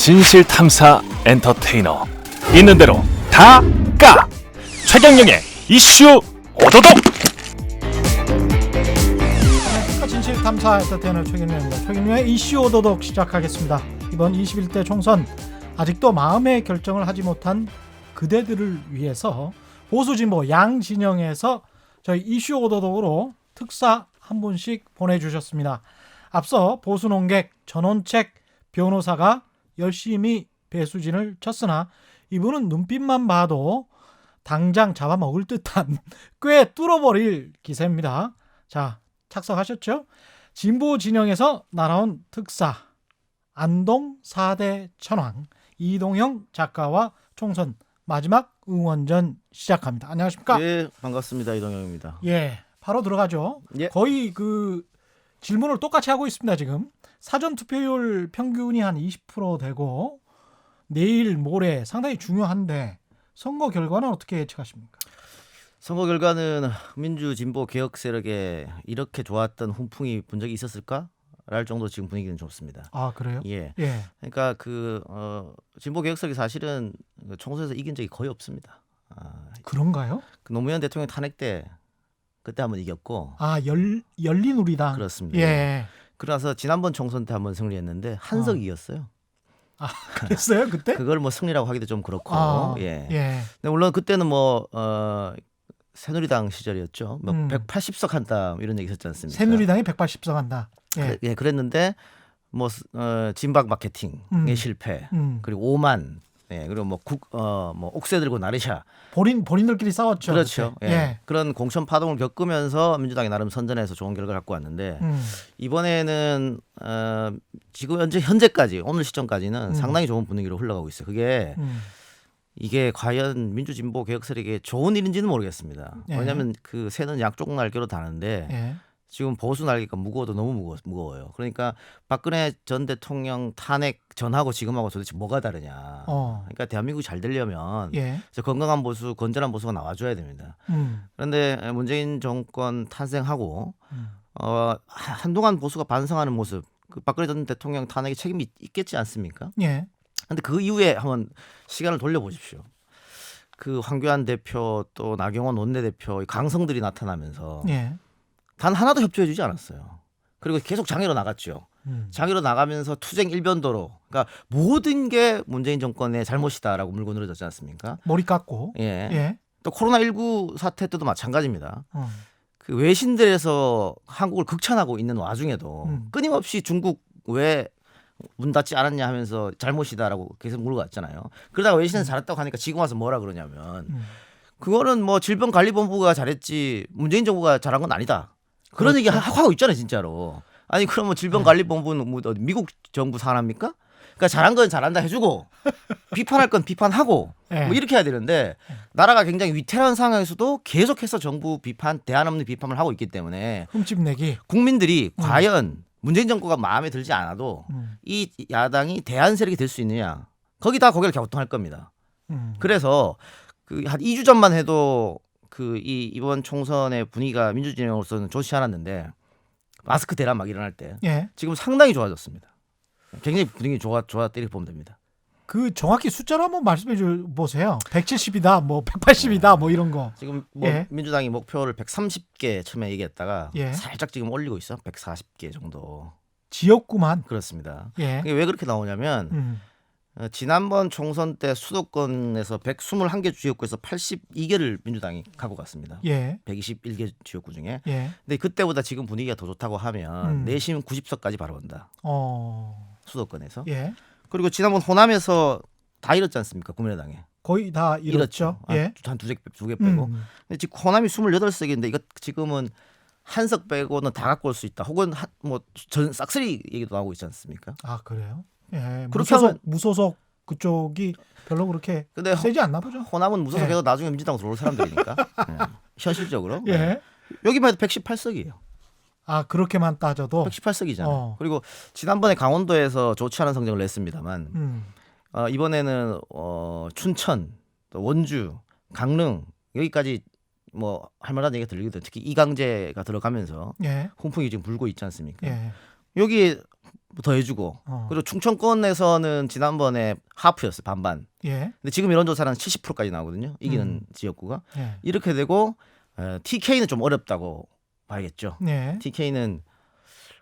진실탐사 엔터테이너 있는 대로 다 까! 최경영의 이슈 오도독! 진실탐사 엔터테이너 최경영입니다. 최경영의 이슈 오도독 시작하겠습니다. 이번 21대 총선 아직도 마음의 결정을 하지 못한 그대들을 위해서 보수 진보 양 진영에서 저희 이슈 오도독으로 특사 한 분씩 보내주셨습니다. 앞서 보수 논객 전원책 변호사가 열심히 배수진을 쳤으나 이분은 눈빛만 봐도 당장 잡아먹을 듯한 꽤 뚫어버릴 기세입니다. 자, 착석하셨죠? 진보 진영에서 날아온 특사 안동 4대 천왕 이동형 작가와 총선 마지막 응원전 시작합니다. 안녕하십니까? 예, 반갑습니다. 이동형입니다. 예, 바로 들어가죠. 예. 거의 그 질문을 똑같이 하고 있습니다. 지금 사전 투표율 평균이 한 20% 되고 내일 모레 상당히 중요한데 선거 결과는 어떻게 예측하십니까? 선거 결과는 민주 진보 개혁 세력에 이렇게 좋았던 훈풍이 분 적이 있었을까? 랄 정도 지금 분위기는 좋습니다. 아, 그래요? 예. 예. 그러니까 진보 개혁 세력이 사실은 총선에서 이긴 적이 거의 없습니다. 그런가요? 그 노무현 대통령 탄핵 때 그때 한번 이겼고. 아, 열린우리당. 그렇습니다. 예. 그래서 지난번 총선 때 한번 승리했는데 한석 이겼어요. 아, 그랬어요 그때? 그걸 뭐 승리라고 하기도 좀 그렇고. 아, 예. 예. 근데 물론 그때는 새누리당 시절이었죠. 180석 한다 이런 얘기 있었지 않습니까? 새누리당이 180석 한다. 예. 예, 그랬는데 진박 마케팅의 실패, 그리고 오만, 예, 그리고 옥새 들고 나르샤, 본인들끼리 싸웠죠. 그렇죠. 그때. 예. 그런 공천 파동을 겪으면서 민주당이 나름 선전해서 좋은 결과를 갖고 왔는데 이번에는 지금 현재까지 오늘 시점까지는 상당히 좋은 분위기로 흘러가고 있어요. 그게 이게 과연 민주진보 개혁 세력에 좋은 일인지는 모르겠습니다. 예. 왜냐하면 그 새는 양쪽 날개로 다는데 예. 지금 보수 날개가 무거워도 너무 무거워요. 그러니까 박근혜 전 대통령 탄핵 전하고 지금하고 도대체 뭐가 다르냐. 그러니까 대한민국이 잘 되려면 예. 건강한 보수, 건전한 보수가 나와줘야 됩니다. 그런데 문재인 정권 탄생하고 한동안 보수가 반성하는 모습, 그 박근혜 전 대통령 탄핵에 책임이 있겠지 않습니까? 예. 근데 그 이후에 한번 시간을 돌려보십시오. 그 황교안 대표 또 나경원 원내대표 강성들이 나타나면서 예. 단 하나도 협조해주지 않았어요. 그리고 계속 장애로 나갔죠. 장애로 나가면서 투쟁 일변도로, 그러니까 모든 게 문재인 정권의 잘못이다라고 물고 늘어졌지 않습니까? 머리 깎고. 예. 예. 또 코로나19 사태 때도 마찬가지입니다. 어. 그 외신들에서 한국을 극찬하고 있는 와중에도 끊임없이 중국 왜 문 닫지 않았냐 하면서 잘못이다라고 계속 물고 갔잖아요. 그러다가 외신은 잘했다고 하니까 지금 와서 뭐라 그러냐면 그거는 뭐 질병관리본부가 잘했지 문재인 정부가 잘한 건 아니다. 그런 그렇죠. 얘기 하고 있잖아요, 진짜로. 아니 그러면 질병관리본부는 뭐 미국 정부 사람입니까? 그러니까 잘한 건 잘한다 해주고 비판할 건 비판하고 예. 뭐 이렇게 해야 되는데 나라가 굉장히 위태로운 상황에서도 계속해서 정부 비판, 대안 없는 비판을 하고 있기 때문에 흠집내기. 국민들이 과연 문재인 정부가 마음에 들지 않아도 이 야당이 대안 세력이 될 수 있느냐, 거기다 고개를 갸우뚱할 겁니다. 그래서 그 한 2주 전만 해도 이번 총선의 분위기가 민주진영으로서는 좋지 않았는데 마스크 대란 막 일어날 때 예. 지금 상당히 좋아졌습니다. 굉장히 분위기 좋았다 이렇게 보면 됩니다. 그 정확히 숫자로 한번 말씀해 줘 보세요. 170이다, 뭐 180이다, 뭐 이런 거. 지금 예. 민주당이 목표를 130개 처음에 얘기했다가 예. 살짝 지금 올리고 있어. 140개 정도. 지역구만. 그렇습니다. 예. 이게 왜 그렇게 나오냐면 지난번 총선 때 수도권에서 121개 지역구에서 82개를 민주당이 갖고 갔습니다. 예. 121개 지역구 중에. 예. 근데 그때보다 지금 분위기가 더 좋다고 하면 내심 90석까지 바로 온다. 수도권에서. 예. 그리고 지난번 호남에서 다 잃었지 않습니까? 국민의당에. 거의 다 잃었죠. 예. 한 두 개 빼고. 근데 지금 호남이 28석인데 이거 지금은 한 석 빼고는 다 갖고 올 수 있다. 혹은 전 싹쓸이 얘기도 나오고 있지 않습니까? 아, 그래요? 예. 그렇게 하면 무소속 그쪽이 별로 그렇게 근데 세지 않나 보죠. 호남은 무소속해도 예. 나중에 민주당 들어올 사람들이니까. 예. 현실적으로. 예. 여기만 해도 118석이에요. 아, 그렇게만 따져도 118석이잖아요. 그리고 지난번에 강원도에서 좋지 않은 성적을 냈습니다만 이번에는 춘천, 또 원주, 강릉 여기까지 뭐 할 만한 얘기가 들리거든요. 특히 이강재가 들어가면서 예. 훈풍이 지금 불고 있지 않습니까? 예. 여기 더 해주고 그리고 충청권에서는 지난번에 하프였어요. 반반. 예. 근데 지금 여론조사는 70%까지 나오거든요. 이기는 지역구가. 예. 이렇게 되고 TK는 좀 어렵다고 봐야겠죠. 네. TK는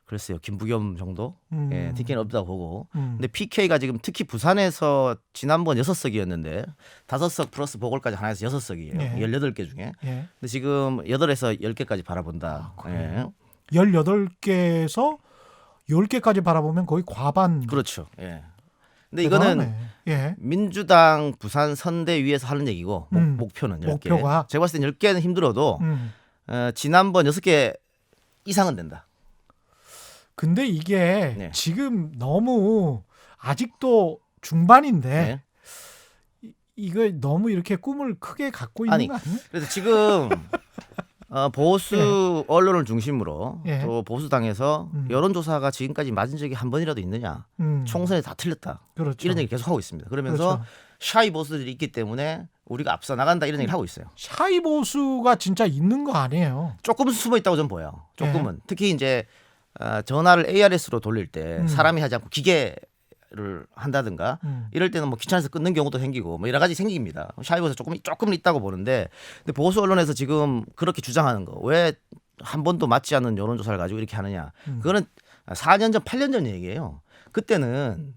글쎄요. 김부겸 정도? 예, TK는 없다고 보고. 음. 근데 PK가 지금 특히 부산에서 지난번 6석이었는데 5석 플러스 보궐까지 하나에서 6석이에요. 네. 18개 중에. 예. 근데 지금 8에서 10개까지 바라본다. 아, 예. 그래요? 18개에서 10개까지 바라보면 거의 과반. 그렇죠. 예. 근데 이거는 대단하네. 예. 민주당 부산 선대위에서 하는 얘기고 목표는 10개. 목표가. 제가 봤을 땐 10개는 힘들어도 지난번 6개 이상은 된다. 근데 이게 네. 지금 너무 아직도 중반인데 네. 이거 너무 이렇게 꿈을 크게 갖고 있는 아니, 거 아니에요? 그래서 지금 보수 언론을 중심으로 예. 또 보수당에서 여론조사가 지금까지 맞은 적이 한 번이라도 있느냐. 총선에 다 틀렸다. 그렇죠. 이런 얘기 계속 하고 있습니다. 그러면서 그렇죠. 샤이 보수들이 있기 때문에 우리가 앞서 나간다 이런 얘기를 하고 있어요. 샤이 보수가 진짜 있는 거 아니에요? 조금은 숨어 있다고 저는 보여요. 조금은. 예. 특히 이제 전화를 ARS로 돌릴 때 사람이 하지 않고 기계를 한다든가 이럴 때는 뭐 귀찮아서 끊는 경우도 생기고 뭐 여러 가지 생깁니다. 샤이보에서 조금 있다고 보는데 근데 보수 언론에서 지금 그렇게 주장하는 거 왜 한 번도 맞지 않는 여론조사를 가지고 이렇게 하느냐. 그거는 4년 전, 8년 전 얘기예요. 그때는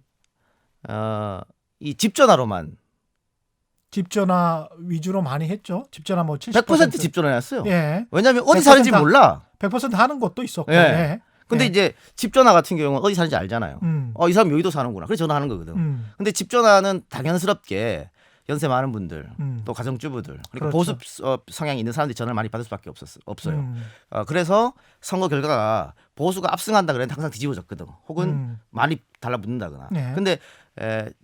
이 집전화로만 집전화 위주로 많이 했죠. 집전화 뭐 70%. 100% 집전화였어요. 예. 왜냐하면 어디 100% 사는지 몰라. 100% 하는 것도 있었고. 예. 예. 근데 예. 이제 집전화 같은 경우는 어디 사는지 알잖아요. 음. 이 사람 여의도 사는구나. 그래서 전화하는 거거든. 근데 집전화는 당연스럽게 연세 많은 분들 또 가정주부들 그러니까 그렇죠. 보수 성향이 있는 사람들이 전화를 많이 받을 수밖에 없어요. 그래서 선거 결과가 보수가 압승한다 그랬는데 항상 뒤집어졌거든. 혹은 많이 달라붙는다거나. 네. 근데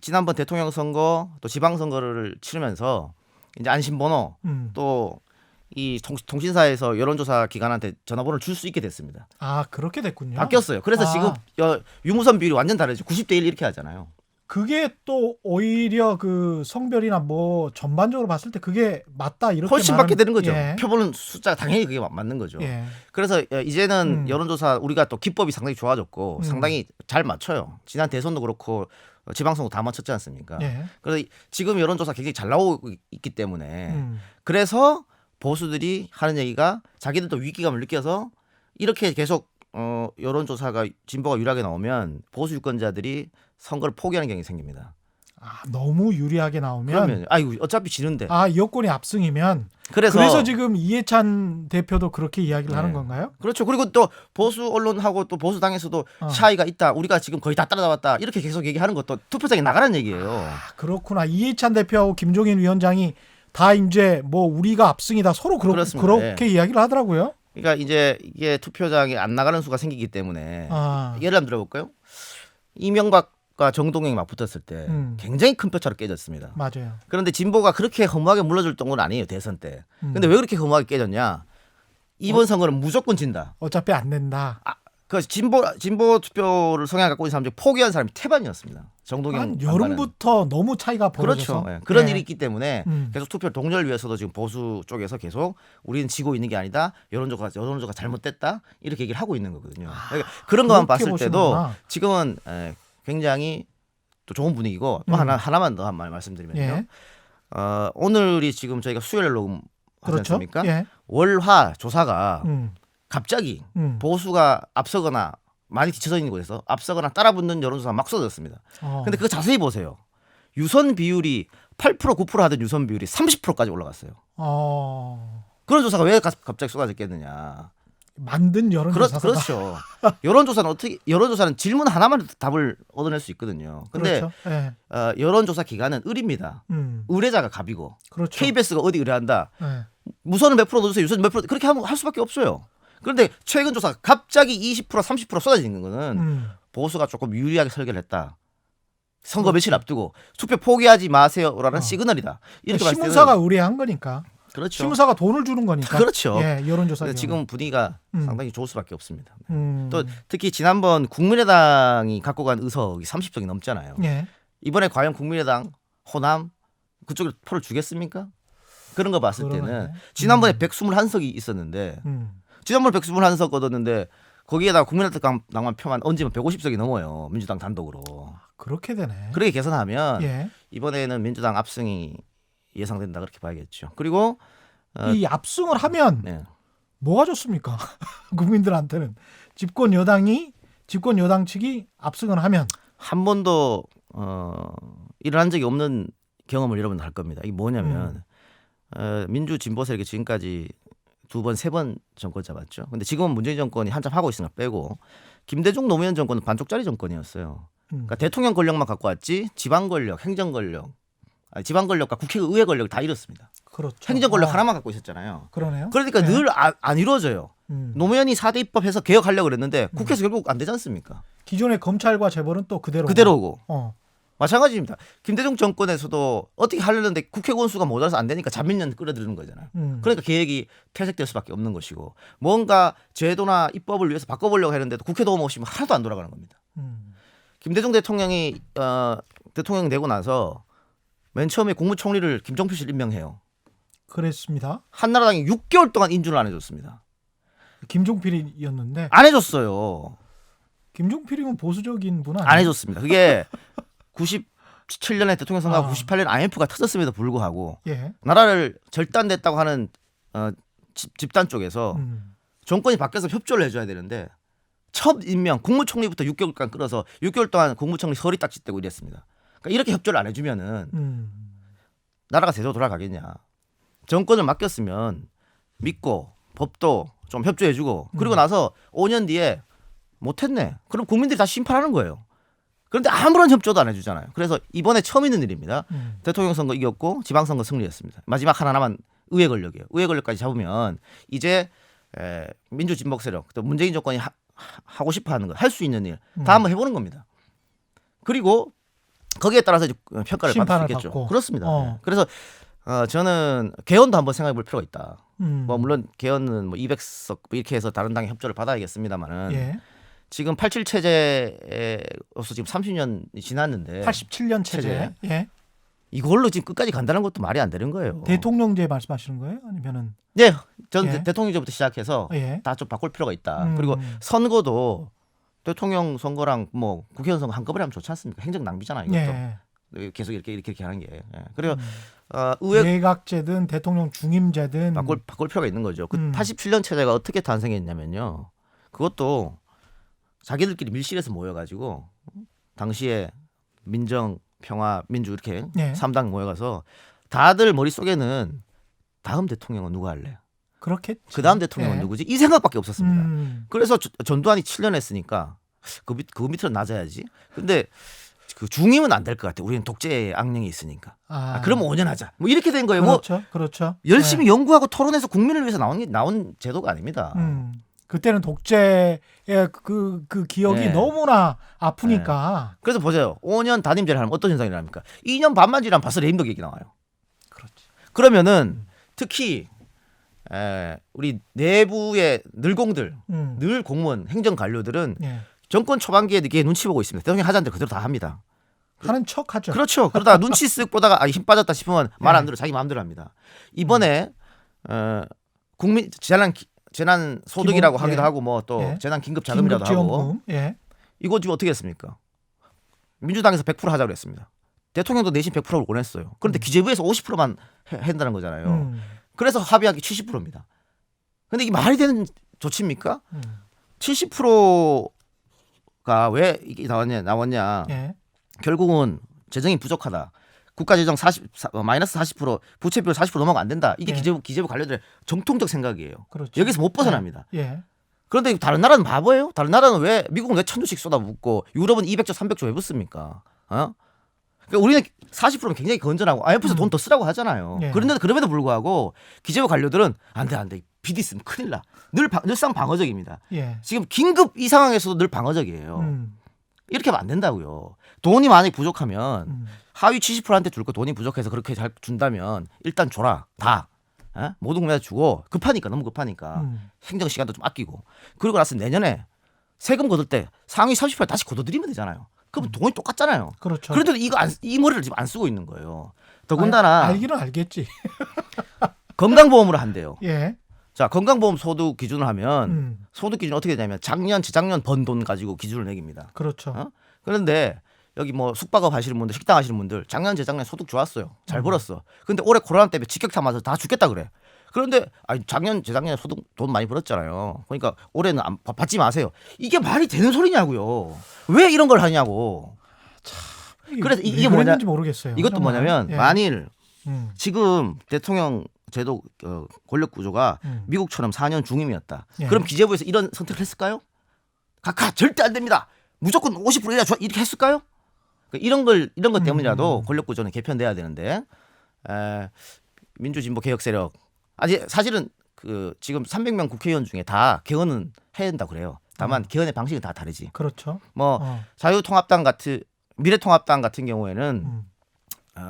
지난번 대통령 선거 또 지방 선거를 치르면서 이제 안심번호 또 이 통신사에서 여론조사 기관한테 전화번호를 줄 수 있게 됐습니다. 아, 그렇게 됐군요. 바뀌었어요. 그래서 지금 유무선 비율이 완전 다르죠. 90대 1 이렇게 하잖아요. 그게 또 오히려 그 성별이나 뭐 전반적으로 봤을 때 그게 맞다 이렇게 훨씬 받게 되는 거죠. 예. 표보는 숫자가 당연히 그게 맞는 거죠. 예. 그래서 이제는 여론조사 우리가 또 기법이 상당히 좋아졌고 상당히 잘 맞춰요. 지난 대선도 그렇고 지방선거 다 맞췄지 않습니까? 예. 그래서 지금 여론조사 굉장히 잘 나오고 있기 때문에 그래서 보수들이 하는 얘기가 자기들도 위기감을 느껴서 이렇게 계속 여론조사가 진보가 유리하게 나오면 보수 유권자들이 선거를 포기하는 경향이 생깁니다. 아, 너무 유리하게 나오면 그러면 아이고 어차피 지는데. 여권이 압승이면 그래서 지금 이해찬 대표도 그렇게 이야기를 하는 건가요? 그렇죠. 그리고 또 보수 언론하고 또 보수당에서도 차이가 있다. 우리가 지금 거의 다 따라잡았다. 이렇게 계속 얘기하는 것도 투표장에 나가는 얘기예요. 그렇구나. 이해찬 대표하고 김종인 위원장이 다 이제 뭐 우리가 압승이다 서로 그렇습니다. 그렇게 이야기를 하더라고요. 그러니까 이제 이게 투표장에 안 나가는 수가 생기기 때문에 예를 한번 들어볼까요? 이명박과 정동영이 막 붙었을 때 굉장히 큰 표차로 깨졌습니다. 맞아요. 그런데 진보가 그렇게 허무하게 물러줄 정도는 아니에요. 대선 때. 근데 왜 그렇게 허무하게 깨졌냐? 이번 선거는 무조건 진다. 어차피 안 된다. 그 진보 투표를 성향 갖고 있는 사람들이 포기한 사람이 태반이었습니다. 정동영 한 여름부터 너무 차이가 벌어져서 그렇죠. 그런 일이 있기 때문에 계속 투표 동료를 위해서도 지금 보수 쪽에서 계속 우리는 지고 있는 게 아니다. 여론조사가 잘못됐다. 이렇게 얘기를 하고 있는 거거든요. 그러니까 그런 것만 봤을 때도 보시는구나. 지금은 굉장히 또 좋은 분위기고 또 하나만 더 한 말 말씀드리면요. 예. 오늘이 지금 저희가 수요일 녹음 하지 그렇죠. 않습니까? 예. 월화 조사가 갑자기 보수가 앞서거나 많이 뒤쳐져 있는 곳에서 앞서거나 따라붙는 여론조사가 막 쏟아졌습니다. 근데 그거 자세히 보세요. 유선 비율이 8% 9% 하던 유선 비율이 30%까지 올라갔어요. 그런 조사가 왜 갑자기 쏟아졌겠느냐. 만든 여론조사가 그렇죠. 여론조사는 질문 하나만 답을 얻어낼 수 있거든요. 근데 그렇죠. 예. 여론조사 기관은 을입니다. 의뢰자가 갑이고 그렇죠. KBS가 어디 의뢰한다. 예. 무선은 몇 프로 넣어주세요. 유선 몇 프로 그렇게 할 수밖에 없어요. 그런데 최근 조사가 갑자기 20% 30% 쏟아지는 거는 보수가 조금 유리하게 설계를 했다. 선거 며칠 앞두고 투표 포기하지 마세요라는 시그널이다. 이렇게 봤을 때는 신문사가 의뢰한 거니까. 그렇죠. 신문사가 돈을 주는 거니까. 그렇죠. 예, 여론조사. 지금 분위기가 상당히 좋을 수밖에 없습니다. 음. 또 특히 지난번 국민의당이 갖고 간 의석이 30석이 넘잖아요. 예. 이번에 과연 국민의당, 호남 그쪽에 표를 주겠습니까? 그런 거 봤을 그러네. 때는 지난번에 121석이 있었는데 지난번에 121석 얻었는데 거기에다가 국민의당만 표만 얹으면 150석이 넘어요. 민주당 단독으로. 그렇게 되네. 그렇게 계산하면 예. 이번에는 민주당 압승이 예상된다 그렇게 봐야겠죠. 그리고 이 압승을 하면 네. 뭐가 좋습니까? 국민들한테는 집권 여당 측이 압승을 하면 한 번도 일어난 적이 없는 경험을 여러분들 할 겁니다. 이게 뭐냐면 민주 진보 세력이 지금까지 2번, 3번 정권 잡았죠. 근데 지금은 문재인 정권이 한참 하고 있으니까 빼고 김대중 노무현 정권은 반쪽짜리 정권이었어요. 그러니까 대통령 권력만 갖고 왔지 지방 권력, 행정 권력, 지방 권력과 국회의회 권력 다 잃었습니다. 그렇죠. 행정 권력 하나만 갖고 있었잖아요. 그러네요. 그러니까 네. 늘 안 이루어져요. 노무현이 4대 입법해서 개혁하려고 그랬는데 국회에서 결국 안 되지 않습니까? 기존의 검찰과 재벌은 또 그대로고. 어. 마찬가지입니다. 김대중 정권에서도 어떻게 하려는데 국회 권수가 모자라서 안 되니까 잔민련 끌어들이는 거잖아요. 그러니까 계획이 퇴색될 수밖에 없는 것이고 뭔가 제도나 입법을 위해서 바꿔보려고 했는데도 국회 도움 없이 하나도 안 돌아가는 겁니다. 김대중 대통령이 대통령 되고 나서 맨 처음에 국무총리를 김종필 씨를 임명해요. 그랬습니다. 한나라당이 6개월 동안 인준을 안 해줬습니다. 김종필이었는데 안 해줬어요. 김종필이면 보수적인 분 아니에요? 안 해줬습니다. 그게 97년에 대통령 선거하고 98년 IMF가 터졌음에도 불구하고 예. 나라를 절단됐다고 하는 집단 쪽에서 정권이 바뀌어서 협조를 해줘야 되는데 첫 임명 국무총리부터 6개월간 끌어서 6개월 동안 국무총리 서리 딱지떼고 이랬습니다. 그러니까 이렇게 협조를 안 해주면은 나라가 제대로 돌아가겠냐. 정권을 맡겼으면 믿고 법도 좀 협조해주고 그리고 나서 5년 뒤에 못했네. 그럼 국민들이 다 심판하는 거예요. 그런데 아무런 협조도 안 해주잖아요. 그래서 이번에 처음 있는 일입니다. 대통령 선거 이겼고 지방선거 승리했습니다. 마지막 하나 남은 의회 권력이에요. 의회 권력까지 잡으면 이제 민주진보 세력 또 문재인 정권이 하고 싶어하는 거 할 수 있는 일 다 한번 해보는 겁니다. 그리고 거기에 따라서 이제 평가를 받을 수 있겠죠. 받고. 그렇습니다. 그래서 저는 개헌도 한번 생각해볼 필요가 있다. 뭐 물론 개헌은 뭐 200석 이렇게 해서 다른 당의 협조를 받아야겠습니다만은 예. 지금 87 체제로서 지금 30년이 지났는데 87년 체제. 예. 이걸로 지금 끝까지 간다는 것도 말이 안 되는 거예요. 대통령제 말씀하시는 거예요? 아니면은 네, 저는 예. 대통령제부터 시작해서 예. 다 좀 바꿀 필요가 있다. 그리고 선거도 대통령 선거랑 뭐 국회의원 선거 한꺼번에 하면 좋지 않습니까? 행정 낭비잖아요. 이것도 예. 계속 이렇게 하는 게. 예. 그리고 내각제든 대통령 중임제든 바꿀 필요가 있는 거죠. 그 87년 체제가 어떻게 탄생했냐면요. 그것도 자기들끼리 밀실에서 모여가지고 당시에 민정, 평화, 민주 이렇게 예. 3당 모여가서 다들 머릿속에는 다음 대통령은 누가 할래? 그렇겠지. 그 다음 대통령은 예. 누구지? 이 생각밖에 없었습니다. 그래서 전두환이 7년 했으니까 그 밑으로 낮아야지. 근데 그 중임은 안 될 것 같아. 우리는 독재 악령이 있으니까. 그러면 5년 하자. 뭐 이렇게 된 거예요. 그렇죠. 그렇죠. 열심히 연구하고 토론해서 국민을 위해서 나온 제도가 아닙니다. 그때는 독재의 그 기억이 네. 너무나 아프니까. 그래서 보세요. 5년 단임제를 하면 어떤 현상이 일어납니까? 2년 반만 지나면 벌써 레임덕 얘기 나와요. 그렇지. 그러면은 특히 우리 내부의 늘공들, 늘 공무원, 행정 관료들은 예. 정권 초반기에 이게 눈치 보고 있습니다. 대통령이 하자는 대로 그대로 다 합니다. 하는 척하죠. 그렇죠. 그러다가 눈치 쓱 보다가 힘 빠졌다 싶으면 말 안 들어 자기 마음대로 합니다. 이번에 국민 재난 소득이라고 기본, 하기도 예. 하고 뭐 또 예. 재난 긴급 자금이라도 하고 긴급지원금. 예. 이거 지금 어떻게 했습니까? 민주당에서 100% 하자고 했습니다. 대통령도 내심 100%를 원했어요. 그런데 기재부에서 50%만 한다는 거잖아요. 그래서 합의한 게 70%입니다. 근데 이게 말이 되는 조치입니까? 70%가 왜 이게 나왔냐? 예. 결국은 재정이 부족하다. 국가재정 마이너스 40% 부채비율 40% 넘어가 안 된다. 이게 예. 기재부 관료들의 정통적 생각이에요. 그렇죠. 여기서 못 벗어납니다. 예. 그런데 다른 나라는 바보예요? 다른 나라는 왜 미국은 왜 1000조씩 쏟아붓고 유럽은 200조 300조 왜 붓습니까? 그러니까 우리는 40%면 굉장히 건전하고 IMF에서 돈 더 쓰라고 하잖아요. 예. 그럼에도 불구하고 기재부 관료들은 안 돼. 비디 있으면 큰일 나. 늘상 방어적입니다. 예. 지금 긴급 이 상황에서도 늘 방어적이에요. 이렇게 하면 안 된다고요. 돈이 만약에 부족하면 하위 70%한테 줄 거 돈이 부족해서 그렇게 잘 준다면 일단 줘라. 다. 모든 국민한테 주고 너무 급하니까 행정 시간도 좀 아끼고 그리고 나서 내년에 세금 거둘 때 상위 30% 다시 거둬들이면 되잖아요. 그럼 돈이 똑같잖아요. 그렇죠. 그런데도 이 머리를 지금 안 쓰고 있는 거예요. 더군다나 알기는 알겠지. 건강보험으로 한대요. 예. 자, 건강보험 소득 기준을 하면 음. 소득 기준 어떻게 되냐면 작년, 재작년 번 돈 가지고 기준을 매깁니다. 그렇죠. 어? 그런데 여기 뭐 숙박업 하시는 분들, 식당 하시는 분들 작년, 재작년 소득 좋았어요. 잘 벌었어. 근데 올해 코로나 때문에 직격탄 맞아서 다 죽겠다 그래. 그런데 아니 작년, 재작년에 소득 돈 많이 벌었잖아요. 그러니까 올해는 받지 마세요. 이게 말이 되는 소리냐고요. 왜 이런 걸 하냐고. 그래서 이게 뭐냐? 그랬는지 모르겠어요. 이것도 정말. 뭐냐면 예. 만일 음. 지금 대통령 제도 권력 구조가 음. 미국처럼 4년 중임이었다. 예. 그럼 기재부에서 이런 선택을 했을까요? 각하 절대 안 됩니다. 무조건 50% 이라 이렇게 했을까요? 이런 것 때문이라도 권력 구조는 개편돼야 되는데 민주진보 개혁 세력 아직 사실은 그 지금 300명 국회의원 중에 다 개헌은 해야 된다고 그래요. 다만 개헌의 방식은 다 다르지. 그렇죠. 뭐 자유통합당 같은 미래통합당 같은 경우에는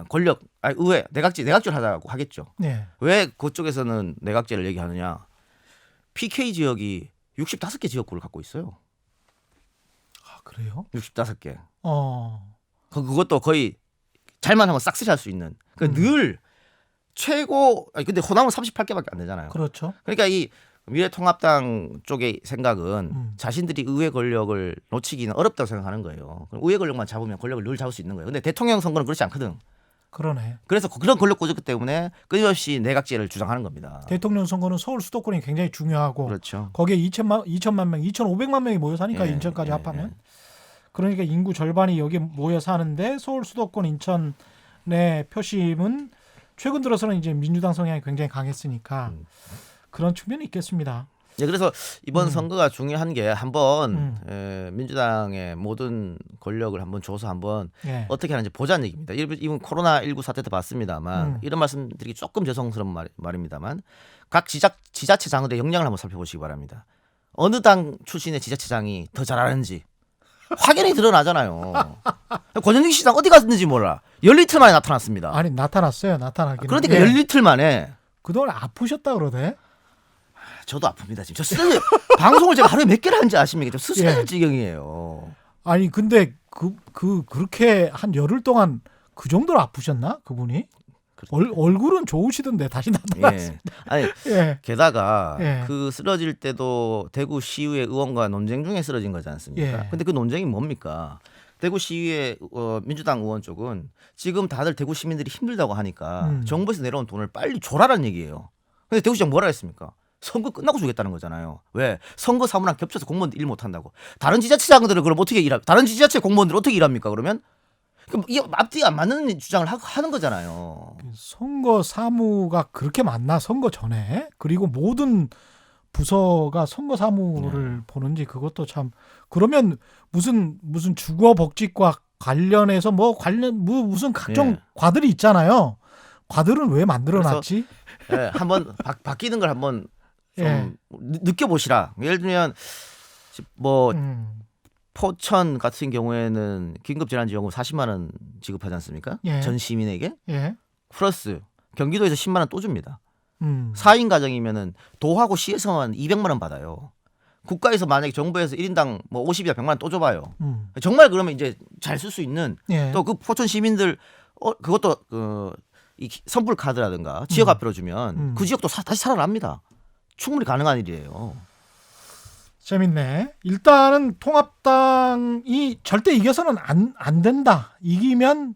권력 의회 내각제를 하자고 하겠죠. 네. 왜 그쪽에서는 내각제를 얘기하느냐? PK 지역이 65개 지역구를 갖고 있어요. 아, 그래요? 65개. 어. 그것도 거의 잘만 하면 싹쓸이 할 수 있는. 늘 최고 근데 호남은 38개밖에 안 되잖아요. 그렇죠. 그러니까 이 미래통합당 쪽의 생각은 자신들이 의회 권력을 놓치기는 어렵다고 생각하는 거예요. 의회 권력만 잡으면 권력을 늘 잡을 수 있는 거예요. 근데 대통령 선거는 그렇지 않거든. 그러네. 그래서 그런 권력 구조 때문에 끊임없이 내각제를 주장하는 겁니다. 대통령 선거는 서울 수도권이 굉장히 중요하고 그렇죠. 거기에 2천만 명, 2,500만 명이 모여 사니까 예, 인천까지 예, 합하면 그러니까 인구 절반이 여기 모여 사는데 서울 수도권 인천의 표심은 최근 들어서는 이제 민주당 성향이 굉장히 강했으니까 그런 측면이 있겠습니다. 예, 그래서 이번 선거가 중요한 게 한번 민주당의 모든 권력을 한번 줘서 한번 예. 어떻게 하는지 보자는 얘기입니다. 이번 코로나19 사태 때 봤습니다만 이런 말씀드리기 조금 죄송스러운 말입니다만 각 지자체장들의 역량을 한번 살펴보시기 바랍니다. 어느 당 출신의 지자체장이 더 잘하는지 확연히 드러나잖아요. 권영진 시장 어디 갔는지 몰라. 열리틀 만에 나타났습니다. 아니 나타났어요. 나타나긴. 그러니까 열리틀 만에 그동안 아프셨다 그러대. 저도 아픕니다 지금. 저 쓰러져 방송을 제가 하루에 몇 개를 하는지 아십니까? 좀 쓰러질 지경이에요. 아니 근데 그렇게 한 열흘 동안 그 정도로 아프셨나 그분이? 얼굴은 좋으시던데 다시 나타났어요. 예. 아니 예. 게다가 예. 그 쓰러질 때도 대구 시의회 의원과 논쟁 중에 쓰러진 거지 않습니까? 예. 근데 그 논쟁이 뭡니까? 대구 시의회 민주당 의원 쪽은 지금 다들 대구 시민들이 힘들다고 하니까 정부에서 내려온 돈을 빨리 줘라라는 얘기예요. 근데 대구시장 뭐라 했습니까? 선거 끝나고 주겠다는 거잖아요. 왜? 선거 사무랑 겹쳐서 공무원들 일 못한다고. 다른 지자체장들은 그럼 어떻게 다른 지자체 공무원들 어떻게 일합니까? 그러면 그럼 이게 앞뒤가 안 맞는 주장을 하는 거잖아요. 선거 사무가 그렇게 많나 선거 전에? 그리고 모든 부서가 선거 사무를 보는지 그것도 참 그러면 무슨 주거복지과 관련해서 무슨 각종 과들이 있잖아요. 과들은 왜 만들어놨지? 예, 한번 바뀌는 걸 한번 좀 예. 느껴보시라. 예를 들면 뭐 포천 같은 경우에는 긴급재난지원금 40만 원 지급하지 않습니까? 예. 전 시민에게 예. 플러스 경기도에서 10만 원 또 줍니다. 4인 4인 가정이면은 도하고 시에서만 200만 원 받아요. 국가에서 만약에 정부에서 1인당 뭐 50이나 100만 원 또 줘봐요. 정말 그러면 이제 잘 쓸 수 있는 예. 또 그 포천 시민들 그것도 이 선불 카드라든가 지역 화표로 주면 그 지역도 다시 살아납니다. 충분히 가능한 일이에요. 재밌네. 일단은 통합당이 절대 이겨서는 안 된다. 이기면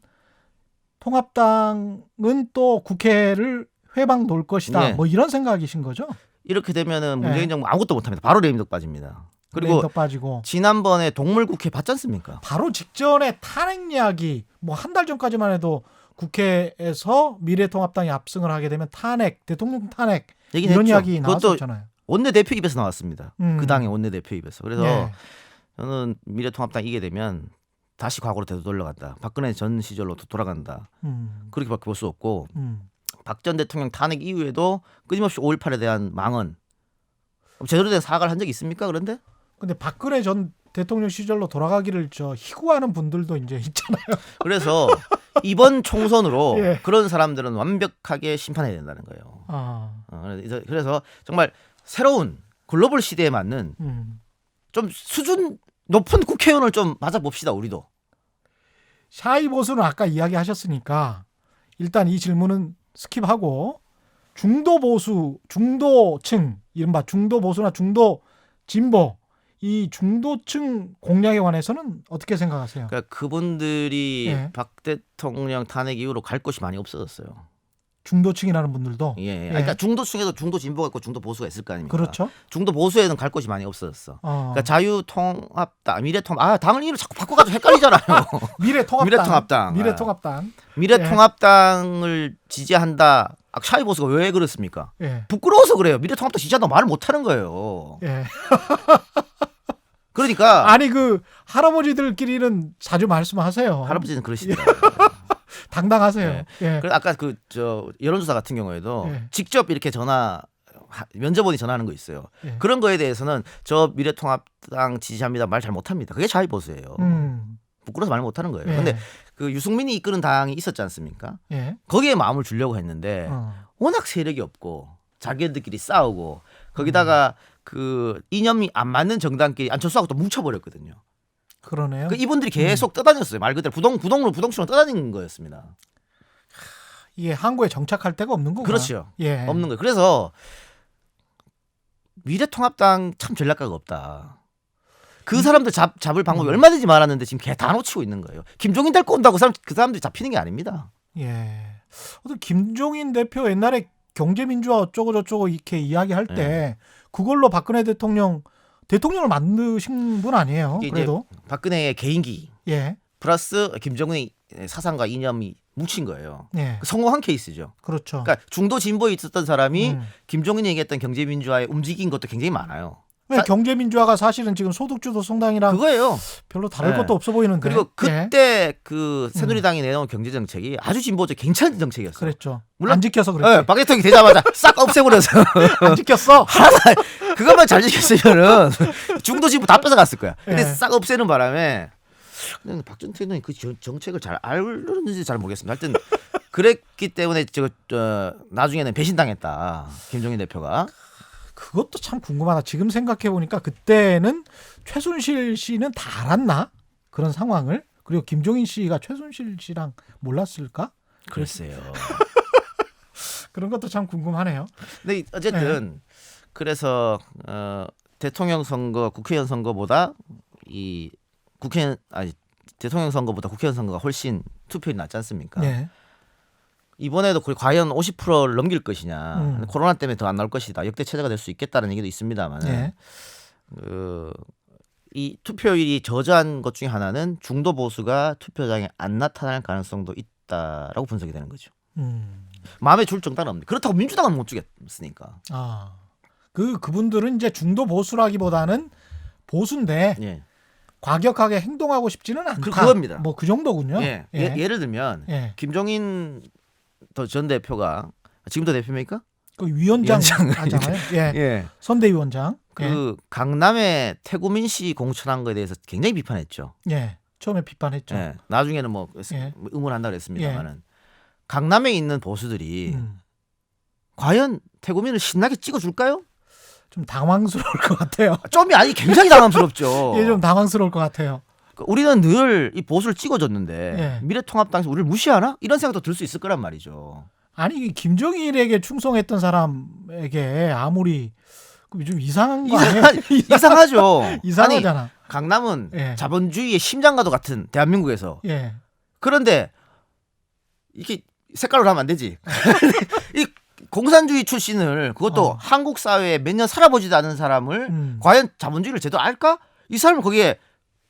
통합당은 또 국회를 회방 놓을 것이다. 네. 뭐 이런 생각이신 거죠? 이렇게 되면은 문재인 정부 아무것도 못합니다. 바로 레임덕 빠집니다. 그리고 레임덕 빠지고 지난번에 동물국회 봤지 않습니까? 바로 직전에 탄핵 이야기 뭐 한 달 전까지만 해도 국회에서 미래통합당이 압승을 하게 되면 탄핵, 대통령 탄핵 이런 했죠. 이야기 그것도 나왔었잖아요. 원내대표 입에서 나왔습니다. 그 당의 원내대표 입에서. 그래서 예. 저는 미래통합당 이게 되면 다시 과거로 되돌아간다. 박근혜 전 시절로 돌아간다. 그렇게밖에 볼 수 없고 박 전 대통령 탄핵 이후에도 끊임없이 5.18에 대한 망언 제대로 된 사과를 한 적이 있습니까? 그런데 근데 박근혜 전 대통령 시절로 돌아가기를 희구하는 분들도 이제 있잖아요. 그래서 이번 총선으로 예. 그런 사람들은 완벽하게 심판해야 된다는 거예요. 아. 그래서 정말 새로운 글로벌 시대에 맞는 좀 수준 높은 국회의원을 좀 맞아봅시다. 우리도. 샤이 보수는 아까 이야기하셨으니까 일단 이 질문은 스킵하고 중도 보수, 중도층, 이른바 중도 보수나 중도 진보, 이 중도층 공략에 관해서는 어떻게 생각하세요? 그러니까 그분들이 예. 박 대통령 탄핵 이후로 갈 곳이 많이 없어졌어요. 중도층이라는 분들도. 예. 그러니까 중도층에도 중도 진보가 있고 중도 보수가 있을 거 아닙니까? 그렇죠. 중도 보수에는 갈 곳이 많이 없어졌어. 어. 그러니까 자유통합당, 미래통합, 당을 이름 자꾸 바꿔가지고 헷갈리잖아요. 미래통합당. 미래통합당. 미래통합당. 미래통합당을 지지한다. 샤이 보수가 왜 그렇습니까? 예. 부끄러워서 그래요. 미래통합당 지지한다고 말을 못하는 거예요. 예. 그러니까 아니 그 할아버지들끼리는 자주 말씀하세요. 할아버지는 그러시더라고요. 당당하세요. 네. 예. 그래서 아까 그 저 여론조사 같은 경우에도 예. 직접 이렇게 면접원이 전화하는 거 있어요. 예. 그런 거에 대해서는 저 미래통합당 지지합니다 말 잘 못합니다. 그게 샤이 보수예요. 부끄러워서 말 못하는 거예요. 예. 근데 그 유승민이 이끄는 당이 있었지 않습니까? 예. 거기에 마음을 주려고 했는데 워낙 세력이 없고 자기들끼리 싸우고 거기다가 그 이념이 안 맞는 정당끼리 안철수하고 또 뭉쳐버렸거든요. 그러네요. 그 이분들이 계속 떠다녔어요. 말 그대로 부동처럼 떠다니는 거였습니다. 이게 항구에 정착할 데가 없는 거구나. 그렇죠. 예. 없는 거예요. 그래서 미래통합당 참 전략가가 없다. 그 사람들 잡을 방법이 얼마든지 많았는데 지금 걔 다 놓치고 있는 거예요. 김종인 데리고 온다고 그 사람들이 잡히는 게 아닙니다. 예. 어떤 김종인 대표 옛날에 경제민주화 어쩌고 저쩌고 이렇게 이야기할 때 그걸로 박근혜 대통령을 만드신 분 아니에요. 이게 그래도 이제 박근혜의 개인기 예. 플러스 김정은의 사상과 이념이 뭉친 거예요. 예. 성공한 케이스죠. 그렇죠. 그러니까 중도 진보에 있었던 사람이 김종인이 얘기했던 경제민주화에 움직인 것도 굉장히 많아요. 왜 경제민주화가 사실은 지금 소득주도 성당이랑 그거예요. 별로 다를 네. 것도 없어 보이는데. 그리고 예. 그때 그 새누리당이 내놓은 경제 정책이 아주 진보적 괜찮은 정책이었어요. 그랬죠. 물론- 안 지켜서 그랬지. 네, 박 대통령이 되자마자 싹 없애버려서 안 지켰어. 그것만 잘 지켰으면은 중도 진보 다 뺏어갔을 거야. 근데 예. 싹 없애는 바람에 그냥 박 전 대통령이 그 정책을 잘 알는지 잘 모르겠습니다. 하여튼 그랬기 때문에 나중에는 배신당했다. 김종인 대표가. 그것도 참 궁금하다. 지금 생각해 보니까 그때는 최순실 씨는 다 알았나? 그런 상황을. 그리고 김종인 씨가 최순실 씨랑 몰랐을까? 글쎄요. 그런 것도 참 궁금하네요. 근데 어쨌든 그래서 대통령 선거, 국회의원 선거보다 대통령 선거보다 국회의원 선거가 훨씬 투표율이 낮지 않습니까? 네. 이번에도 과연 50%를 넘길 것이냐, 코로나 때문에 더 안 나올 것이다, 역대 최저가 될 수 있겠다는 얘기도 있습니다만, 네. 이 투표율이 저조한 것 중에 하나는 중도 보수가 투표장에 안 나타날 가능성도 있다라고 분석이 되는 거죠. 마음에 줄 정당은 없는데 그렇다고 민주당은 못 주겠으니까. 아, 그분들은 이제 중도 보수라기보다는 보수인데 예. 과격하게 행동하고 싶지는 않다. 그겁니다. 뭐 그 정도군요. 예. 예. 예를 들면 예. 김종인 전 대표가 지금도 대표입니까? 그 위원장 하잖아요. 예. 예. 선대위원장. 그 강남에 태구민 씨 공천한 거에 대해서 굉장히 비판했죠. 예. 처음에 비판했죠. 예. 나중에는 뭐 예. 응원한다 그랬습니다만은 강남에 있는 보수들이 음. 과연 태구민을 신나게 찍어줄까요? 좀 당황스러울 것 같아요. 좀이 아니 굉장히 당황스럽죠. 예, 좀 당황스러울 것 같아요. 우리는 늘 이 보수를 찍어줬는데 예. 미래통합당에서 우리를 무시하나? 이런 생각도 들 수 있을 거란 말이죠. 아니 김정일에게 충성했던 사람에게 아무리 좀 이상한 거 아니에요? 이상하죠. 이상하잖아. 아니, 강남은 예. 자본주의의 심장과도 같은 대한민국에서. 예. 그런데 이렇게 색깔로 하면 안 되지. 이 공산주의 출신을 그것도 한국 사회에 몇 년 살아보지도 않은 사람을 과연 자본주의를 제대로 알까? 이 사람을 거기에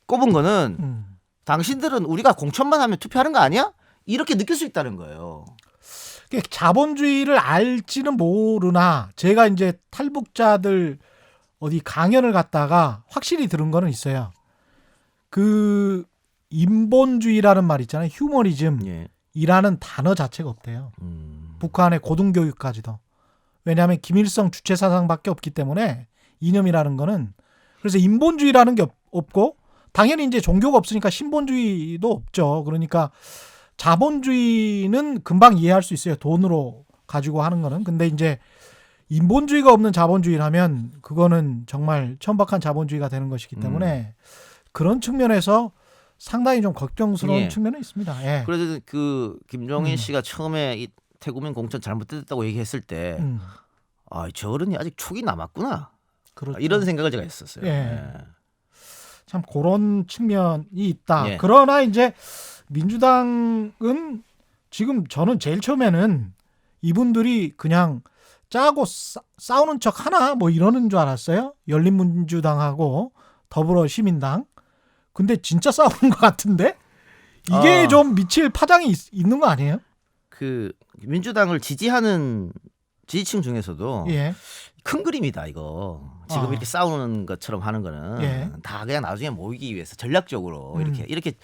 꼽은 거는 당신들은 우리가 공천만 하면 투표하는 거 아니야? 이렇게 느낄 수 있다는 거예요. 자본주의를 알지는 모르나 제가 이제 탈북자들 어디 강연을 갔다가 확실히 들은 거는 있어요. 그 인본주의라는 말 있잖아요. 휴머니즘이라는 예. 단어 자체가 없대요. 북한의 고등교육까지도. 왜냐하면 김일성 주체 사상밖에 없기 때문에 이념이라는 거는. 그래서 인본주의라는 게 없고 당연히 이제 종교가 없으니까 신본주의도 없죠. 그러니까 자본주의는 금방 이해할 수 있어요. 돈으로 가지고 하는 거는. 근데 이제 인본주의가 없는 자본주의라면 그거는 정말 천박한 자본주의가 되는 것이기 때문에 그런 측면에서 상당히 좀 걱정스러운 예. 측면은 있습니다. 예. 그래서 그 김종인 씨가 처음에 이 태국민 공천 잘못됐다고 얘기했을 때 저 어른이 아직 촉이 남았구나. 그렇죠. 이런 생각을 제가 했었어요. 예. 예. 참 그런 측면이 있다. 예. 그러나 이제 민주당은 지금 저는 제일 처음에는 이분들이 그냥 짜고 싸우는 척 하나 뭐 이러는 줄 알았어요. 열린민주당하고 더불어시민당. 근데 진짜 싸우는 것 같은데 이게 좀 미칠 파장이 있는 거 아니에요? 그 민주당을 지지하는 지지층 중에서도 예. 큰 그림이다 이거. 지금 이렇게 싸우는 것처럼 하는 거는 예. 다 그냥 나중에 모이기 위해서 전략적으로 이렇게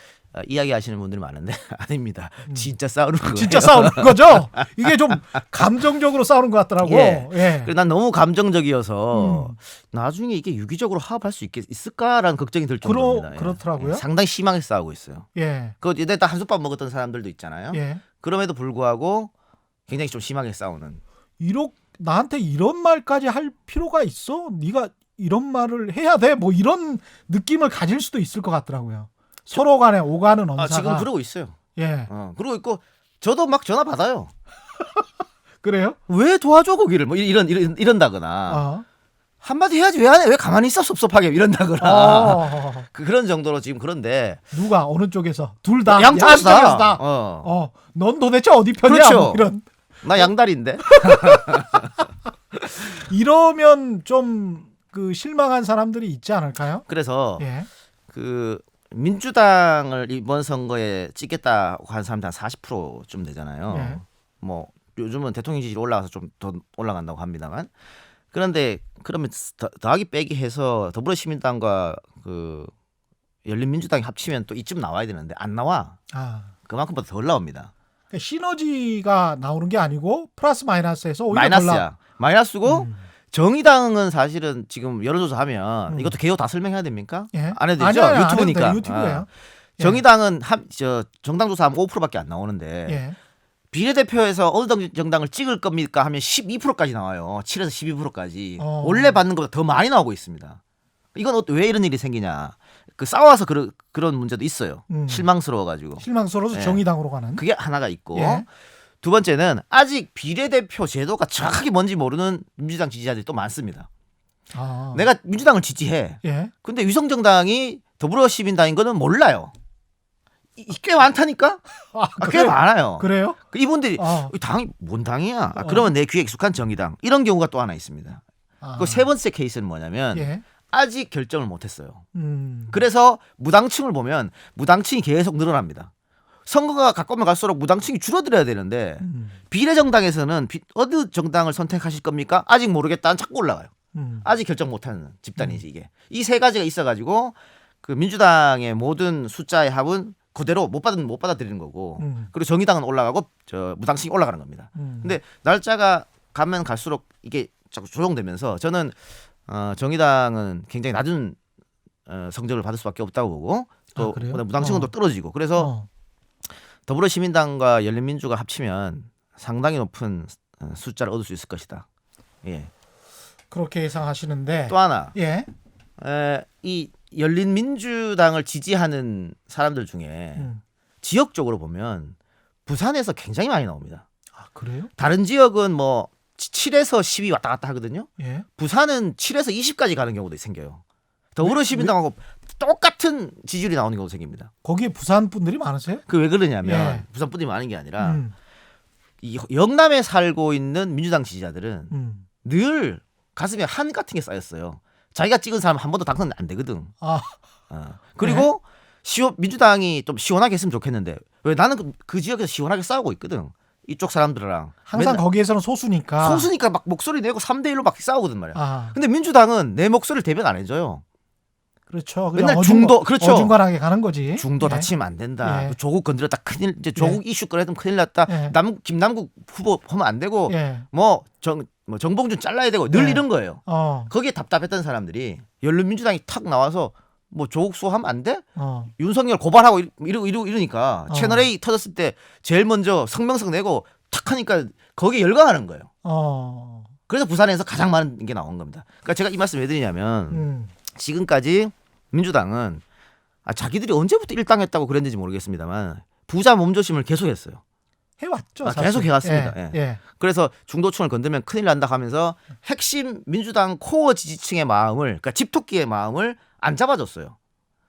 이야기하시는 분들이 많은데 아닙니다. 진짜 싸우는 거예요. 진짜 싸우는 거죠? 이게 좀 감정적으로 싸우는 것 같더라고. 예. 예. 난 너무 감정적이어서 나중에 이게 유기적으로 화합할 수 있을까라는 걱정이 들 정도입니다. 예. 그렇더라고요. 예. 상당히 심하게 싸우고 있어요. 예. 그 이따 한솥밥 먹었던 사람들도 있잖아요. 예. 그럼에도 불구하고 굉장히 좀 심하게 싸우는. 나한테 이런 말까지 할 필요가 있어? 네가 이런 말을 해야 돼? 뭐 이런 느낌을 가질 수도 있을 것 같더라고요. 서로 간에 오가는 언사가. 지금 그러고 있어요. 예. 그러고 있고 저도 막 전화 받아요. 그래요? 왜 도와줘 거기를 뭐 이런다거나 한마디 해야지 왜 안 해? 왜 가만히 있어 섭섭하게 이런다거나 그런 정도로 지금. 그런데 누가 어느 쪽에서 둘 다 양쪽에서 다. 넌 도대체 어디 편이야? 그렇죠. 뭐 이런. 나 양다리인데. 이러면 좀 그 실망한 사람들이 있지 않을까요? 그래서 예. 그 민주당을 이번 선거에 찍겠다고 한 사람들 한 40%쯤 되잖아요. 예. 뭐 요즘은 대통령 지지율 올라가서 좀 더 올라간다고 합니다만, 그런데 그러면 더하기 빼기 해서 더불어시민당과 그 열린민주당이 합치면 또 이쯤 나와야 되는데 안 나와. 그만큼보다 더 올라옵니다. 그러니까 시너지가 나오는 게 아니고 플러스 마이너스에서 오히려 마이너스야. 마이너스고 정의당은 사실은 지금 여론조사 하면 이것도 개요 다 설명해야 됩니까? 예? 안 해도 되죠? 아니요, 유튜브니까. 안 해도 돼요. 유튜브예요. 예. 정의당은 정당 조사하면 5%밖에 안 나오는데 예. 비례대표에서 어느 정당을 찍을 겁니까 하면 12%까지 나와요. 7에서 12%까지. 원래 받는 것보다 더 많이 나오고 있습니다. 이건 왜 이런 일이 생기냐? 그 싸워서 그런 문제도 있어요. 실망스러워가지고. 실망스러워서 예. 정의당으로 가는. 그게 하나가 있고. 예. 두 번째는 아직 비례대표 제도가 정확하게 뭔지 모르는 민주당 지지자들이 또 많습니다. 내가 민주당을 지지해. 예. 근데 위성정당이 더불어시민당인 거는 몰라요. 꽤 많다니까? 꽤 많아요. 그래요? 이분들이 이 당이 뭔 당이야? 그러면 내 귀에 익숙한 정의당. 이런 경우가 또 하나 있습니다. 그 세 번째 케이스는 뭐냐면 예. 아직 결정을 못했어요. 그래서 무당층을 보면 무당층이 계속 늘어납니다. 선거가 가까우면 갈수록 무당층이 줄어들어야 되는데 비례정당에서는 어느 정당을 선택하실 겁니까? 아직 모르겠다는 자꾸 올라가요. 아직 결정 못하는 집단이지 이게. 이 세 가지가 있어가지고 그 민주당의 모든 숫자의 합은 그대로 못 받아들이는 거고, 그리고 정의당은 올라가고 무당층이 올라가는 겁니다. 근데 날짜가 가면 갈수록 이게 자꾸 조정되면서 저는 정의당은 굉장히 낮은 성적을 받을 수밖에 없다고 보고, 또 무당층은 또 떨어지고, 그래서 더불어시민당과 열린민주가 합치면 상당히 높은 숫자를 얻을 수 있을 것이다. 예. 그렇게 예상하시는데 또 하나, 예. 이 열린민주당을 지지하는 사람들 중에 지역적으로 보면 부산에서 굉장히 많이 나옵니다. 그래요? 다른 지역은 뭐 7에서 10이 왔다 갔다 하거든요. 예. 부산은 7에서 20까지 가는 경우도 생겨요. 더불어시민당하고 똑같은 지지율이 나오는 경우도 생깁니다. 거기에 부산 분들이 많으세요? 그 왜 그러냐면 예. 부산 분들이 많은 게 아니라 이 영남에 살고 있는 민주당 지지자들은 늘 가슴에 한 같은 게 쌓였어요. 자기가 찍은 사람 한 번도 당선 안 되거든. 그리고 민주당이 좀 시원하게 했으면 좋겠는데, 왜 나는 그 지역에서 시원하게 싸우고 있거든. 이쪽 사람들이랑 항상 거기에서는 소수니까 막 목소리 내고 3대1로 막 싸우거든 말이야. 근데 민주당은 내 목소리를 대변 안 해줘요. 그렇죠. 맨날 그렇죠. 어중간하게 가는 거지. 중도 다치면 안 된다. 조국 건드렸다 큰일, 이제 조국 이슈 꺼내면 큰일 났다. 김남국 후보 하면 안 되고, 뭐 정봉준 잘라야 되고, 늘 이런 거예요. 거기에 답답했던 사람들이 열린민주당이 탁 나와서 뭐 조국 수호하면 안 돼? 윤석열 고발하고 이러니까 채널 A 터졌을 때 제일 먼저 성명서 내고 탁 하니까 거기에 열광하는 거예요. 그래서 부산에서 가장 많은 게 나온 겁니다. 그러니까 제가 이 말씀 왜 드리냐면 지금까지 민주당은 자기들이 언제부터 일당했다고 그랬는지 모르겠습니다만 부자 몸조심을 계속했어요. 해왔죠. 계속 사실. 해왔습니다. 예, 예. 예. 그래서 중도층을 건들면 큰일 난다 하면서 핵심 민주당 코어 지지층의 마음을, 그러니까 집토끼의 마음을 안 잡아줬어요.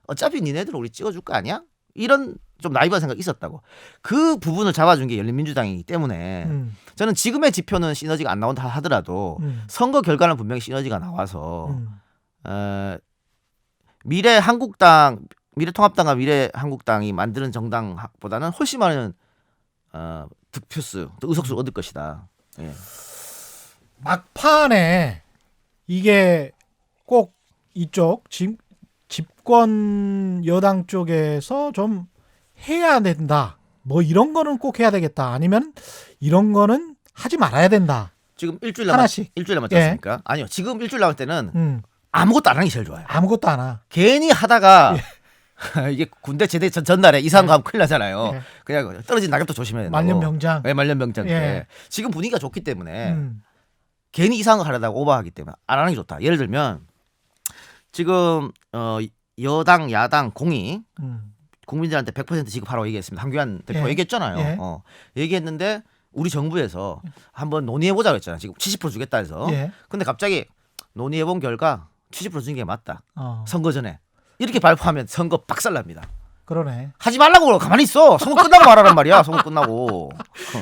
어차피 니네들 우리 찍어줄 거 아니야? 이런 좀 나이브한 생각이 있었다고. 그 부분을 잡아준 게 열린민주당이기 때문에 저는 지금의 지표는 시너지가 안 나온다 하더라도 선거 결과는 분명히 시너지가 나와서 미래통합당과 미래한국당이 만드는 정당보다는 훨씬 많은 득표수, 또 의석수를 얻을 것이다. 예. 막판에 이게 꼭 이쪽 집권 여당 쪽에서 좀 해야 된다. 뭐 이런 거는 꼭 해야 되겠다. 아니면 이런 거는 하지 말아야 된다. 지금 일주일 하나씩. 남았지 않습니까? 아니요. 지금 일주일 남을 때는 아무것도 안 하는 게 제일 좋아요. 아무것도 안 하. 괜히 하다가 이게 군대 제대 전날에 이상 가면 큰일 나잖아요. 예. 그냥 떨어진 낙엽도 조심해야 된다고. 말년병장. 네, 말년병장 때. 예. 지금 분위기가 좋기 때문에 괜히 이상한 거 하려다가 오버하기 때문에 안 하는 게 좋다. 예를 들면 지금 여당, 야당 공이 국민들한테 100% 지급하라고 얘기했습니다. 한규환 대표 예. 얘기했잖아요. 예. 얘기했는데 우리 정부에서 한번 논의해보자고 했잖아요. 지금 70% 주겠다 해서. 예. 근데 갑자기 논의해본 결과 70% 주는 게 맞다. 어. 선거 전에. 이렇게 발표하면 선거 박살납니다. 그러네. 하지 말라고 그러고 가만히 있어. 선거 끝나고 말하란 말이야. 선거 끝나고.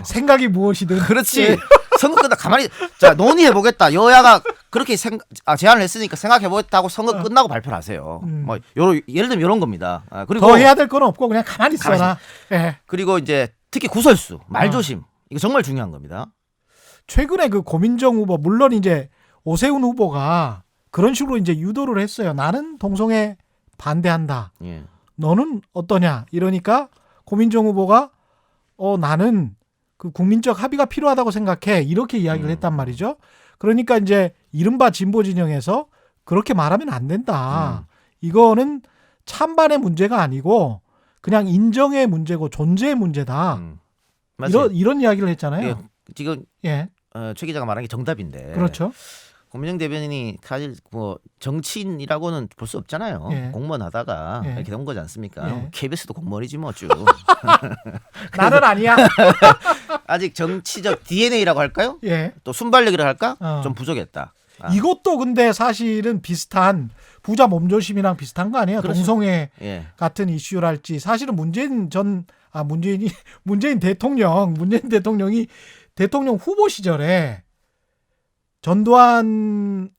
생각이 무엇이든. 그렇지. 예. 선거 끝나 가만히. 자, 논의해보겠다. 여야가 그렇게 제안을 했으니까 생각해보겠다고 선거 끝나고 발표를 하세요. 뭐 예를 들면 이런 겁니다. 그리고 더 해야 될 건 없고 그냥 가만히 있어라. 예. 그리고 이제 특히 구설수, 말조심. 이거 정말 중요한 겁니다. 최근에 그 고민정 후보, 물론 이제 오세훈 후보가 그런 식으로 이제 유도를 했어요. 나는 동성애 반대한다. 예. 너는 어떠냐? 이러니까 고민정 후보가 나는 그 국민적 합의가 필요하다고 생각해. 이렇게 이야기를 했단 말이죠. 그러니까 이제 이른바 진보 진영에서 그렇게 말하면 안 된다. 이거는 찬반의 문제가 아니고 그냥 인정의 문제고 존재의 문제다. 이런 이야기를 했잖아요. 예. 지금 예. 최 기자가 말한 게 정답인데. 그렇죠. 고민정 대변인이 사실 뭐 정치인이라고는 볼 수 없잖아요. 예. 공무원 하다가 예. 이렇게 된 거지 않습니까? 예. KBS도 공무원이지 뭐 쭉. 나는 아니야. 아직 정치적 DNA라고 할까요? 예. 또 순발력이라고 할까? 어. 좀 부족했다. 이것도 근데 사실은 비슷한 부자 몸조심이랑 비슷한 거 아니에요? 그렇죠. 동성애 예. 같은 이슈랄지 사실은 문재인 대통령이 대통령 후보 시절에 전두환에게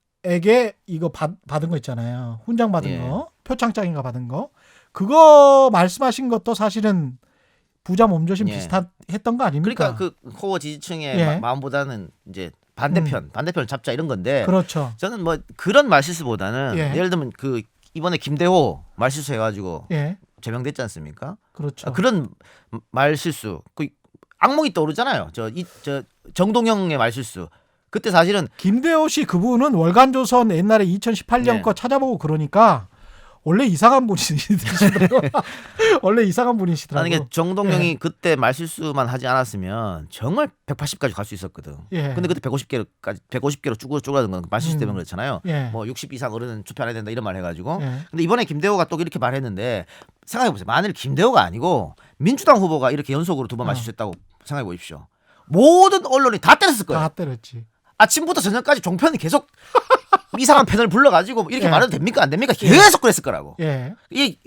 이거 받은 거 있잖아요. 훈장 받은 예. 거, 표창장인가 받은 거. 그거 말씀하신 것도 사실은 부자 몸조심 예. 비슷했던 거 아닙니까? 그러니까 그 코어 지지층의 예. 마음보다는 이제 반대편을 잡자 이런 건데 그렇죠. 저는 뭐 그런 말실수보다는 예. 예를 들면 그 이번에 김대호 말실수 해가지고 예. 제명됐지 않습니까? 그렇죠. 그런 말실수 그 악몽이 떠오르잖아요. 저 정동영의 말실수. 그때 사실은 김대호 씨 그분은 월간조선 옛날에 2018년 네. 거 찾아보고 그러니까 원래 이상한 분이시더라고요. 원래 이상한 분이시더라고요. 아니, 정동영이 예. 그때 말실수만 하지 않았으면 정말 180까지 갈 수 있었거든. 예. 근데 그때 150개로 쪼그라든 건 말실수 때문에 그렇잖아요. 예. 뭐 60 이상 어른은 투표 안 해야 된다 이런 말 해가지고. 예. 근데 이번에 김대호가 또 이렇게 말했는데 생각해보세요. 만일 김대호가 아니고 민주당 후보가 이렇게 연속으로 두 번 말실수했다고 생각해보십시오. 모든 언론이 다 때렸을 거예요. 다 때렸지. 아침부터 저녁까지 종편이 계속 이상한 패널 불러가지고 이렇게 예. 말해도 됩니까 안 됩니까? 계속 그랬을 거라고. 예. 이게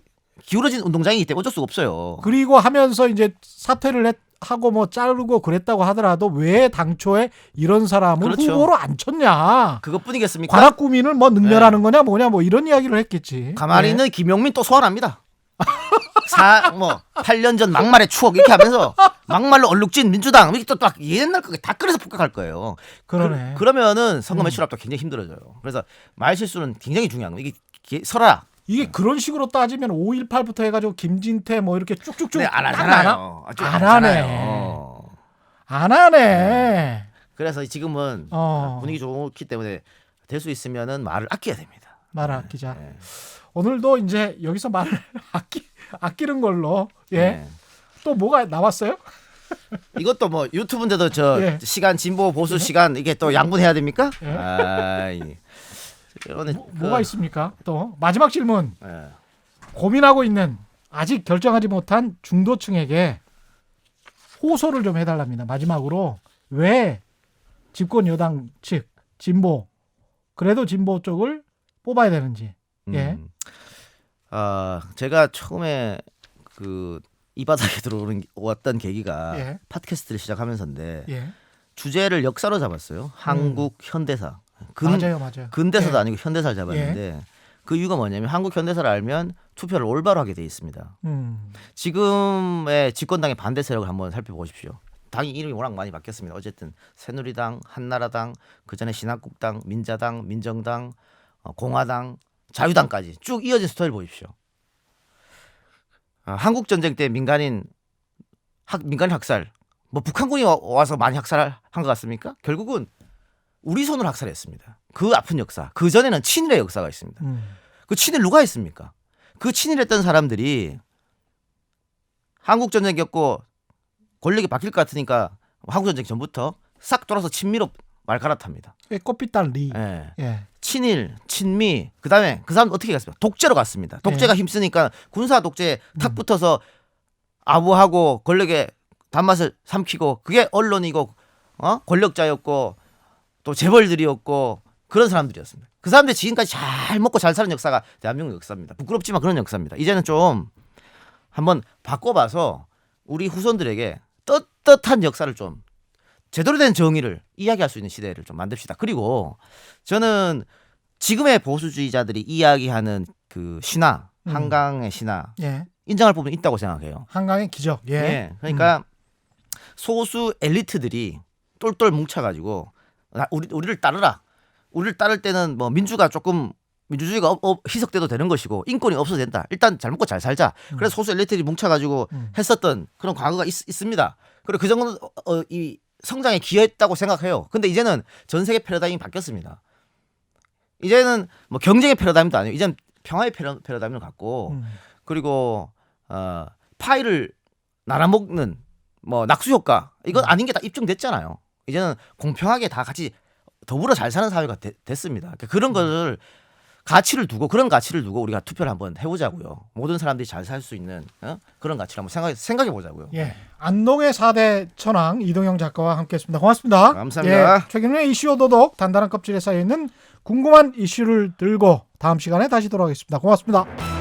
기울어진 운동장이기 때문에 어쩔 수가 없어요. 그리고 하면서 이제 사퇴를 하고 뭐 자르고 그랬다고 하더라도 왜 당초에 이런 사람을 그렇죠. 후보로 안 쳤냐? 그것뿐이겠습니까? 관악구민을 뭐 능멸하는 거냐 뭐냐 뭐 이런 이야기를 했겠지. 가만히 예. 있는 김용민 또 소환합니다. 8년 전 막말의 추억 이렇게 하면서 막말로 얼룩진 민주당 이렇게 또 옛날 거 다 꺼내서 폭격할 거예요. 그러네. 그러면은 선거 매출 압도 굉장히 힘들어져요. 그래서 말 실수는 굉장히 중요한 거예요. 이게 설아. 이게 그런 식으로 따지면 5.18부터 해가지고 김진태 뭐 이렇게 쭉쭉쭉 네, 안 딱 하잖아요. 안 하네. 안 하네. 그래서 지금은 분위기 좋기 때문에 될 수 있으면은 말을 아껴야 됩니다. 말을 아끼자. 네. 오늘도 이제 여기서 말을 아끼는 걸로. 예. 네. 또 뭐가 나왔어요? 이것도 뭐 유튜브인데도 저 예. 시간 진보 보수 시간 이게 또 양분해야 됩니까? 예. 아이. 뭐가 있습니까? 또 마지막 질문. 예. 고민하고 있는 아직 결정하지 못한 중도층에게 호소를 좀 해달랍니다. 마지막으로 왜 집권 여당 측 진보 그래도 진보 쪽을 뽑아야 되는지. 예. 제가 처음에 이 바닥에 들어왔던 계기가 예. 팟캐스트를 시작하면서인데 예. 주제를 역사로 잡았어요. 한국 현대사. 맞아요. 근대사도 예. 아니고 현대사를 잡았는데 그 이유가 뭐냐면 한국 현대사를 알면 투표를 올바로 하게 돼 있습니다. 지금의 집권당의 반대 세력을 한번 살펴보십시오. 당이 이름이 워낙 많이 바뀌었습니다. 어쨌든 새누리당, 한나라당, 그전에 신한국당, 민자당, 민정당, 공화당, 자유당까지 쭉 이어진 스토리를 보십시오. 한국 전쟁 때 민간인 학살, 뭐 북한군이 와서 많이 학살한 것 같습니까? 결국은 우리 손으로 학살했습니다. 그 아픈 역사. 그 전에는 친일의 역사가 있습니다. 그 친일 누가 했습니까? 그 친일했던 사람들이 한국 전쟁 겪고 권력이 바뀔 것 같으니까 한국 전쟁 전부터 싹 돌아서 친미로 말 갈아탑니다. 꽃빛달 리. 예. 예. 친일, 친미, 그다음에 그 사람 어떻게 갔습니까? 독재로 갔습니다. 독재가 힘쓰니까 군사 독재에 탁 붙어서 아부하고 권력의 단맛을 삼키고 그게 언론이고 권력자였고 또 재벌들이었고 그런 사람들이었습니다. 그 사람들이 지금까지 잘 먹고 잘 사는 역사가 대한민국 역사입니다. 부끄럽지만 그런 역사입니다. 이제는 좀 한번 바꿔봐서 우리 후손들에게 떳떳한 역사를 좀 제대로 된 정의를 이야기할 수 있는 시대를 좀 만듭시다. 그리고 저는 지금의 보수주의자들이 이야기하는 그 신화, 한강의 신화 예. 인정할 부분이 있다고 생각해요. 한강의 기적. 예. 예. 그러니까 소수 엘리트들이 똘똘 뭉쳐가지고 우리를 따르라. 우리를 따를 때는 뭐 민주주의가 희석돼도 되는 것이고 인권이 없어도 된다. 일단 잘 먹고 잘 살자. 그래서 소수 엘리트들이 뭉쳐가지고 했었던 그런 과거가 있습니다. 그리고 그 정도는 이 성장에 기여했다고 생각해요. 근데 이제는 전 세계 패러다임이 바뀌었습니다. 이제는 뭐 경쟁의 패러다임도 아니에요. 이제는 평화의 패러다임을 갖고 그리고 파이를 나눠먹는 뭐 낙수 효과 이건 아닌 게 다 입증됐잖아요. 이제는 공평하게 다 같이 더불어 잘 사는 사회가 됐습니다. 그러니까 그런 것을 그런 가치를 두고 우리가 투표를 한번 해보자고요. 모든 사람들이 잘 살 수 있는 그런 가치를 한번 생각해 보자고요. 예. 안동의 4대 천왕 이동영 작가와 함께했습니다. 고맙습니다. 감사합니다. 예. 최근의 이슈 오도독 단단한 껍질에 쌓여 있는 궁금한 이슈를 들고 다음 시간에 다시 돌아오겠습니다. 고맙습니다.